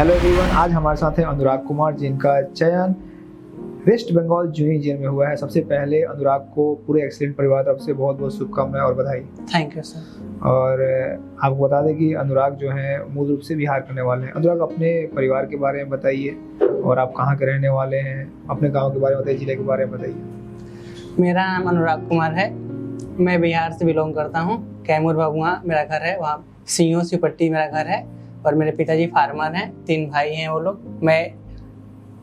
Hello everyone, आज हमारे साथ हैं अनुराग कुमार, जिनका चयन वेस्ट बंगाल जूनियर इंजीनियर में हुआ है। सबसे पहले अनुराग को पूरे एक्सीलेंट परिवार तरफ से बहुत बहुत शुभकामनाएं और बधाई। Thank you sir. और आपको बता दें कि अनुराग जो है मूल रूप से बिहार करने वाले हैं। अनुराग, अपने परिवार के बारे में बताइए और आप कहाँ के रहने वाले हैं, अपने गाँव के बारे में बताइए, जिले के बारे में बताइए। मेरा नाम अनुराग कुमार है, मैं बिहार से बिलोंग करता हूँ। कैमूर भभुआ मेरा घर है, वहाँ सीहों सिपट्टी मेरा घर है और मेरे पिताजी फार्मर हैं, 3 भाई हैं वो लोग। मैं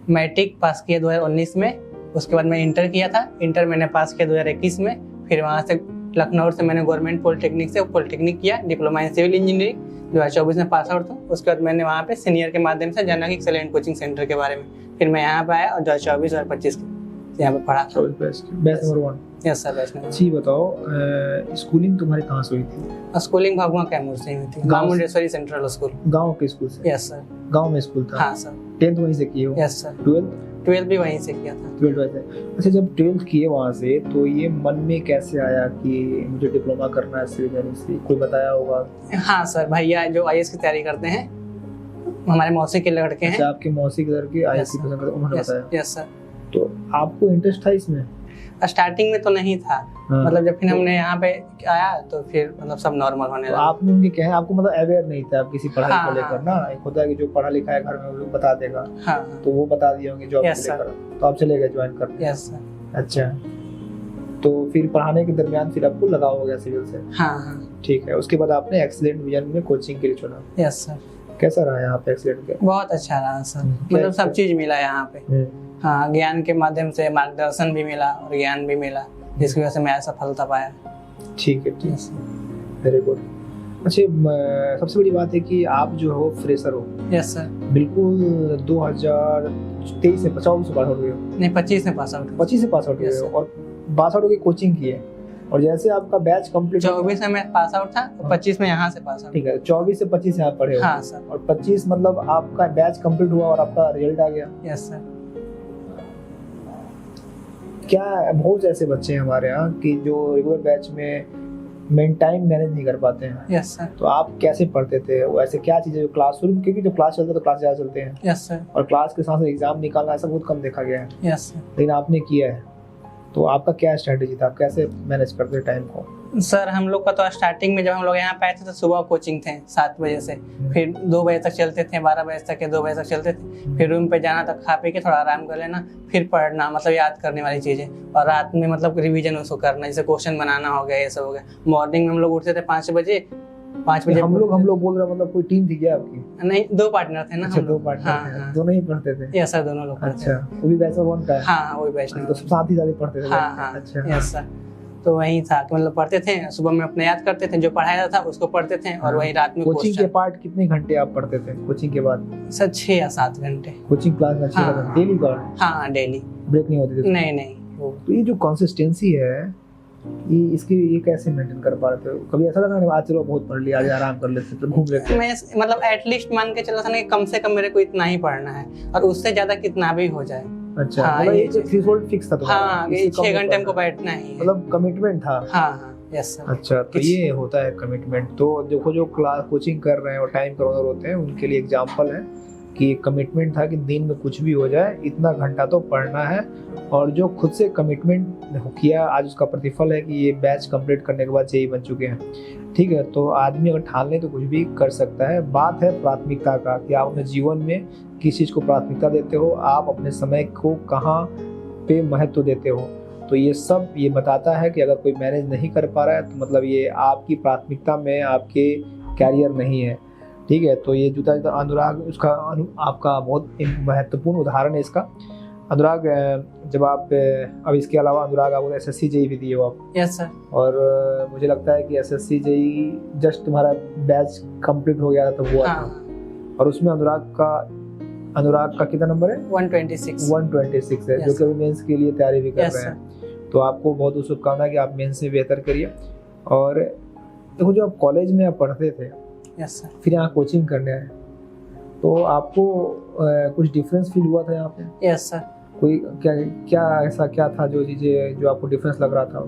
मैट्रिक पास किया 2019 में, उसके बाद मैं इंटर किया था। इंटर मैंने पास किया 2021 में। फिर वहाँ से लखनऊ से मैंने गवर्नमेंट पॉलिटेक्निक से पॉलिटेक्निक किया, डिप्लोमा इन सिविल इंजीनियरिंग 2024 में पास आउट था। उसके बाद मैंने वहाँ पे सीनियर के माध्यम से जाना कि एक्सेलेंट कोचिंग सेंटर के बारे में। फिर मैं यहाँ पे आया और 2024 और 25 यहाँ पे पढ़ा था। Best number 1। Yes sir, best number. जी बताओ, स्कूलिंग तुम्हारी कहाँ से हुई थी? स्कूलिंग भभुआ कैमूर से हुई थी, गाँव मुंडेश्वरी सेंट्रल स्कूल। गाँव के स्कूल से? Yes sir. गाँव में स्कूल था? हाँ सर। 10th वहीं से किए हो? Yes sir. 12th भी वहीं से किया था। 12th वहीं से। अच्छा, जब 12th किए वहाँ से, तो ये मन में कैसे आया कि मुझे डिप्लोमा करना है सिविल इंजीनियरिंग से? कोई बताया होगा? हाँ सर, भैया जो IAS की तैयारी करते हैं, हमारे मौसी के लड़के हैं। अच्छा, आपके मौसी के लड़के IAS की पसंद करते, उन्होंने बताया? Yes sir. तो आपको इंटरेस्ट था इसमें? स्टार्टिंग में तो नहीं था। हाँ। मतलब जब फिर हमने यहाँ पे आया तो फिर मतलब सब नॉर्मल होने तो लगा। आपने उनके कहे, आपको मतलब अवेयर नहीं था आप किसी पढ़ाई को हाँ, लेकर ना? एक होता है कि जो पढ़ा लिखा है घर में वो लोग बता देगा, हाँ, तो वो बता दिए होंगे जॉब Yes, को लेकर, तो आप चले गए ज्वाइन करने? Yes sir. अच्छा, तो फिर पढ़ाने के दरमियान फिर आपको लगा हो गया सिविल से? हाँ हाँ। ठीक है। उसके बाद आपने एक्सीलेंट विजन में कोचिंग के लिए चुना? Yes sir. कैसा रहा यहाँ पे एक्सीलेंट का? बहुत अच्छा रहा सर, मतलब सब चीज मिला यहाँ पे। हाँ, ज्ञान के माध्यम से मार्गदर्शन भी मिला और ज्ञान भी मिला, जिसकी वजह से मैं सफलता पाया। ठीक है, ठीक है, वेरी गुड। अच्छा, सबसे बड़ी बात है कि आप जो हो फ्रेशर हो। Yes sir. बिल्कुल 2023 में 24 से पास आउट हुए हो? नहीं, 25 में पास आउट। 25 से पास आउट हुए हो और पास आउट होकर कोचिंग की है। और जैसे आपका बैच कंप्लीट 24 में मैं पास आउट था, 25 में यहाँ से पास आउट। ठीक है, 24 से 25 यहाँ पढ़े हो? हाँ सर। और 25 मतलब आपका बैच कंप्लीट हुआ और आपका रिजल्ट आ गया? Yes sir. क्या बहुत ऐसे बच्चे हैं हमारे यहाँ कि जो रेगुलर बैच में टाइम मैनेज नहीं कर पाते हैं? Yes sir. तो आप कैसे पढ़ते थे? वो ऐसे क्या चीजें जो क्लासरूम, क्योंकि जो क्लास चलता है तो क्लास ज्यादा चलते हैं। Yes sir. और क्लास के साथ एग्जाम निकालना ऐसा बहुत कम देखा गया है। Yes sir. लेकिन आपने किया है, तो आपका क्या स्ट्रेटेजी था? आप कैसे मैनेज करते थे टाइम को? सर हम लोग का तो स्टार्टिंग में जब हम लोग यहाँ पे आए थे तो सुबह कोचिंग थे 7 बजे से, फिर 2 बजे तक चलते थे, 12 बजे तक या 2 बजे तक चलते थे। फिर रूम पे जाना, तक खा पी के थोड़ा आराम कर लेना, फिर पढ़ना, मतलब याद करने वाली चीजें। और रात में मतलब रिवीजन उसको करना, जैसे क्वेश्चन बनाना हो गया, ये सब हो गया। मॉर्निंग में हम लोग उठते थे 5 बजे। 5 बजे हम लोग बोल रहे, मतलब कोई टीम थी क्या आपकी? नहीं, 2 पार्टनर थे ना। अच्छा, हम 2 लोग। पार्टनर हाँ, थे। हाँ। दोनों ही पढ़ते थे? यस सर, दोनों लोग। अच्छा, वो भी बैचलर 1 का है? हाँ, वही बैचलर। तो साथ ही पढ़ते थे? हाँ हाँ। अच्छा, यस सर। तो वही था कि मतलब पढ़ते थे, सुबह में अपने याद करते थे, जो पढ़ाया था उसको पढ़ते थे, और वही रात में कोचिंग के पार्ट कितने घंटे आप पढ़ते थे कोचिंग के बाद? सर 6 या 7 घंटे। कोचिंग क्लास में 6 घंटे डेली का? हाँ, डेली। ब्रेक नहीं होती थी? नहीं। तो ये जो कंसिस्टेंसी है, ये कैसे मेंटेन कर पा रहे थे? कभी ऐसा लगा नहीं आज चलो बहुत पढ़ लिया, आज आराम कर लेते, तो घूम लेते? मैं मतलब एटलीस्ट मान के चला था ना कि कम से कम मेरे को इतना ही पढ़ना है, और उससे ज्यादा कितना भी हो जाए। अच्छा, हाँ, मतलब ये एक थ्रेशोल्ड फिक्स था तुम्हारा? हाँ, ये 6 घंटे हमको बैठना ही है। मतलब कमिटमेंट था? हाँ, यस सर। अच्छा, तो ये होता है कमिटमेंट। तो देखो, जो क्लास कोचिंग कर रहे हैं और टाइम करोनर होते हैं, उनके लिए एग्जांपल है कि कमिटमेंट था कि दिन में कुछ भी हो जाए इतना घंटा तो पढ़ना है। और जो खुद से कमिटमेंट किया, आज उसका प्रतिफल है कि ये बैच कंप्लीट करने के बाद जेई बन चुके हैं। ठीक है, तो आदमी अगर ठान ले तो कुछ भी कर सकता है। बात है प्राथमिकता का, कि आप अपने जीवन में किस चीज़ को प्राथमिकता देते हो, आप अपने समय को कहाँ पे महत्व देते हो। तो ये सब ये बताता है कि अगर कोई मैनेज नहीं कर पा रहा है तो मतलब ये आपकी प्राथमिकता में आपके कैरियर नहीं है। ठीक है, तो ये जूता अनुराग उसका आपका बहुत महत्वपूर्ण उदाहरण है इसका। अनुराग, जब आप अब इसके अलावा अनुराग आप SSC JEE भी दिए हो आप? Yes sir. और मुझे लगता है कि SSC JEE जस्ट तुम्हारा बैच कंप्लीट हो गया था तब हुआ हाँ। था। और उसमें अनुराग का कितना नंबर है? 126 है, जो कि मेंस के लिए तैयारी भी कर रहे हैं। तो आपको बहुत बहुत शुभकामनाएं कि आप मेंस में बेहतर करिए। और देखो, जो आप कॉलेज में आप पढ़ते थे, यस सर, फिर यहाँ कोचिंग करने आए, तो आपको कुछ डिफरेंस फील हुआ था यहाँ पे? Yes sir. कोई क्या ऐसा क्या था जो चीजें जो आपको डिफरेंस लग रहा था?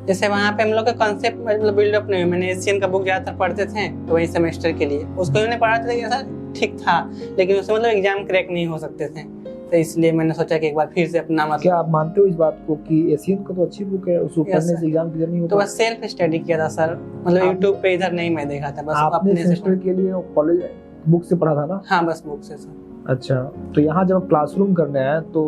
जैसे वहाँ पे हम लोग का कॉन्सेप्ट मतलब बिल्डअप नहीं हुआ। मैंने एशियन का बुक ज्यादातर पढ़ते थे, तो वही सेमेस्टर के लिए उसको उन्होंने पढ़ाते थे कि सर ठीक था, लेकिन उससे मतलब एग्जाम क्रैक नहीं हो सकते थे। तो इसलिए मैंने सोचा कि एक बार फिर से अपना मतलब। क्या आप मानते हो इस बात को कि एशियन का तो अच्छी बुक है, उसको Yes, पढ़ने sir. से एग्जाम क्लियर नहीं तो होता? बस सेल्फ स्टडी किया था सर, मतलब आप- यूट्यूब पे इधर नहीं मैं देखा था, बस आपने अपने से सेमेस्टर के लिए कॉलेज बुक से पढ़ा था ना? हाँ बस बुक से सर। अच्छा, तो यहाँ जब क्लासरूम करने आए तो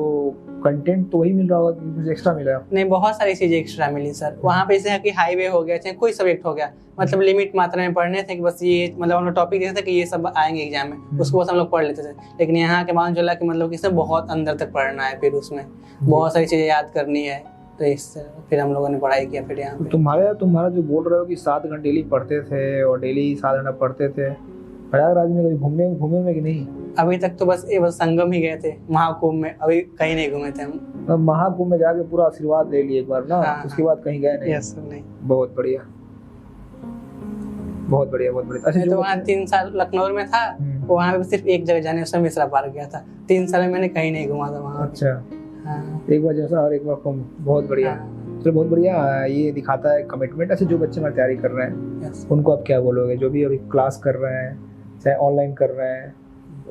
कंटेंट तो वही मिल रहा होगा कि कुछ एक्स्ट्रा मिला? नहीं, बहुत सारी चीजें एक्स्ट्रा मिली सर वहाँ पे, जैसे है कि हाईवे हो गया, चाहे कोई सब्जेक्ट हो गया, मतलब लिमिट मात्रा में पढ़ने थे कि बस ये मतलब हम लोग टॉपिक देते थे कि ये सब आएंगे एग्जाम में, उसको बस हम लोग पढ़ लेते थे। लेकिन यहाँ के मालूम चला कि मतलब कि इसमें बहुत अंदर तक पढ़ना है, फिर उसमें बहुत सारी चीजें याद करनी है, तो इससे फिर हम लोगों ने पढ़ाई किया फिर यहाँ पे। तुम्हारा जो बोल रहे हो कि 7 घंटे डेली पढ़ते थे और डेली 7 घंटा पढ़ते थे, प्रयागराज में कभी घूमे में कि नहीं? अभी तक तो बस संगम ही गए थे, महाकुंभ में अभी कहीं नहीं घूमे थे हम। अब महाकुंभ में जाके पूरा आशीर्वाद ले लिए एक बार ना, हाँ, उसके बाद कहीं गए नहीं? यस नहीं। बहुत बढ़िया, बहुत बढ़िया, बहुत बढ़िया। अच्छा, मैं तो वहाँ 3 साल लखनऊ में था, वहाँ पे सिर्फ एक जगह जाने, उसमें मिश्रा पार्क गया था। 3 साल में मैंने कहीं नहीं घुमा था वहाँ। अच्छा, हाँ, एक बार जैसा और एक बार कम, बहुत बढ़िया। हाँ, तो बहुत बढ़िया, ये दिखाता है कमिटमेंट। अच्छा, जो बच्चे हमारी तैयारी कर रहे हैं यस। उनको आप क्या बोलोगे, जो भी अभी क्लास कर रहे हैं चाहे ऑनलाइन कर रहे हैं,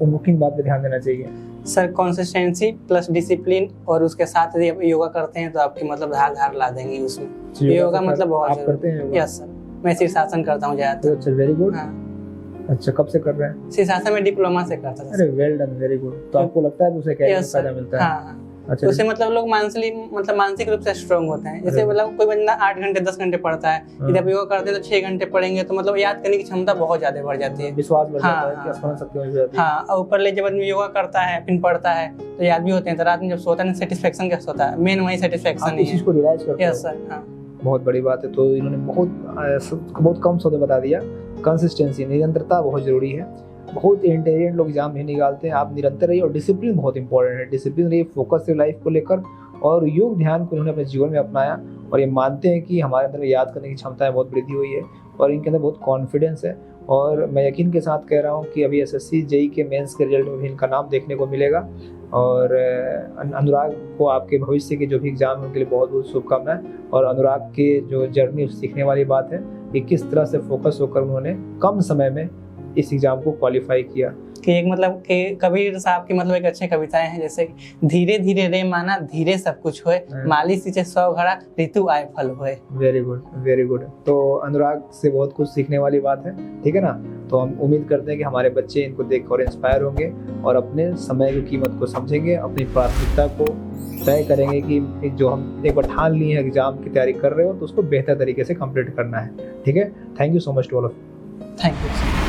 उनको किन बात पे ध्यान देना चाहिए? सर कंसिस्टेंसी प्लस डिसिप्लिन, और उसके साथ यदि आप योगा करते हैं तो आपकी मतलब धार लाा देंगे उसमें। योगा मतलब बहुत आप करते हैं योगा? यस सर, मैं शीर्षासन करता हूँ ज्यादातर। अच्छा, वेरी गुड। हाँ, अच्छा, कब से कर रहे हैं? शीर्षासन में डिप्लोमा से करता था। अरे वेल डन, वेरी गुड। तो आपको लगता है उससे क्या यस फायदा सर, मिलता है? हाँ। अच्छा, तो उससे मतलब लोग मानसिक रूप से स्ट्रांग होते हैं। जैसे मतलब कोई बंदा 8 घंटे 10 घंटे पढ़ता है, यदि आप योगा करते हैं तो 6 घंटे पढ़ेंगे, तो मतलब याद करने की क्षमता बहुत ज्यादा बढ़ जाती है, विश्वास बढ़ जाता है हाँ, कि स्मरण शक्ति बढ़ जाती है। हाँ। और ऊपर ले जब आदमी योगा करता है फिर पढ़ता है तो याद भी होते हैं, तो रात में जब सोता है सेटिस्फेक्शन क्या सोता है, मेन वही सेटिस्फेक्शन आप ही इस चीज है। को रियलाइज करते हो? यस सर, हाँ। बहुत बड़ी बात है। तो इन्होंने बहुत कम शब्द बता दिया। कंसिस्टेंसी, निरंतरता बहुत जरूरी है। बहुत इंटेलिजेंट लोग एग्जाम नहीं निकालते हैं, आप निरंतर रहिए, और डिसिप्लिन बहुत इंपॉर्टेंट है। डिसिप्लिन रहिए, फोकस रहिए लाइफ को लेकर, और योग ध्यान को इन्होंने अपने जीवन में अपनाया, और ये मानते हैं कि हमारे अंदर याद करने की क्षमता में बहुत वृद्धि हुई है, और इनके अंदर बहुत कॉन्फिडेंस है। और मैं यकीन के साथ कह रहा हूँ कि अभी एसएससी जेई के मेंस के रिजल्ट में भी इनका नाम देखने को मिलेगा। और अनुराग को आपके भविष्य के जो भी एग्जाम है उनके लिए बहुत बहुत शुभकामनाएं। और अनुराग के जो जर्नी सीखने वाली बात है कि किस तरह से फोकस होकर उन्होंने कम समय में इस एग्जाम को क्वालिफाई किया। कि एक मतलब कि कबीर साहब की मतलब एक अच्छी कविताएं हैं, जैसे धीरे धीरे रे माना धीरे सब कुछ होए, माली सींचे 100 घड़ा ऋतु आए फल होए। Very good, very good. तो अनुराग से बहुत कुछ सीखने वाली बात है, ठीक है ना? तो हम उम्मीद करते हैं कि हमारे बच्चे इनको देखकर इंस्पायर होंगे और अपने समय की कीमत को समझेंगे, अपनी प्राथमिकता को तय करेंगे कि जो हम एक बार ठान लिए हैं एग्जाम की तैयारी कर रहे हो तो उसको बेहतर तरीके से कंप्लीट करना है। ठीक है, thank you so much to all of. Thank you.